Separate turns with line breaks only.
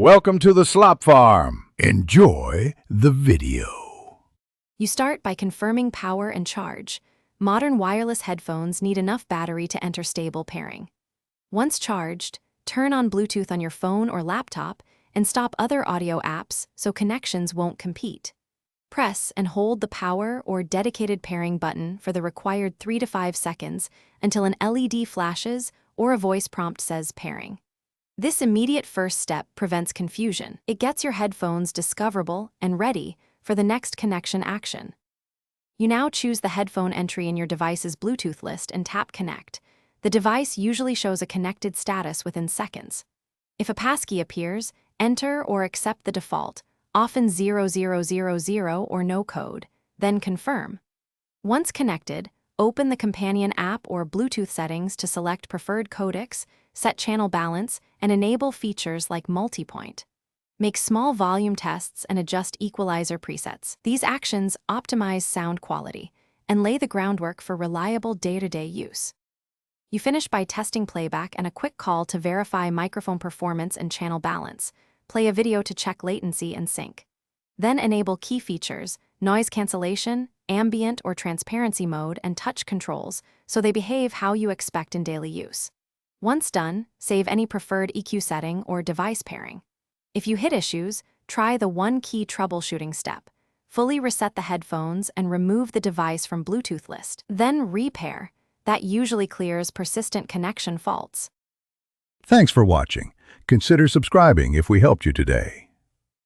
Welcome to the Slop Farm. Enjoy the video.
You start by confirming power and charge. Modern wireless headphones need enough battery to enter stable pairing. Once charged, turn on Bluetooth on your phone or laptop and stop other audio apps so connections won't compete. Press and hold the power or dedicated pairing button for the required 3 to 5 seconds until an LED flashes or a voice prompt says pairing. This immediate first step prevents confusion. It gets your headphones discoverable and ready for the next connection action. You now choose the headphone entry in your device's Bluetooth list and tap Connect. The device usually shows a connected status within seconds. If a passkey appears, enter or accept the default, often 0000 or no code, then confirm. Once connected, open the companion app or Bluetooth settings to select preferred codecs, set channel balance, and enable features like multipoint. Make small volume tests and adjust equalizer presets. These actions optimize sound quality and lay the groundwork for reliable day-to-day use. You finish by testing playback and a quick call to verify microphone performance and channel balance. Play a video to check latency and sync. Then enable key features, noise cancellation, ambient or transparency mode, and touch controls so they behave how you expect in daily use. Once done, save any preferred EQ setting or device pairing. If you hit issues, try the one-key troubleshooting step. Fully reset the headphones and remove the device from Bluetooth list. Then repair. That usually clears persistent connection faults.
Thanks for watching. Consider subscribing if we helped you today.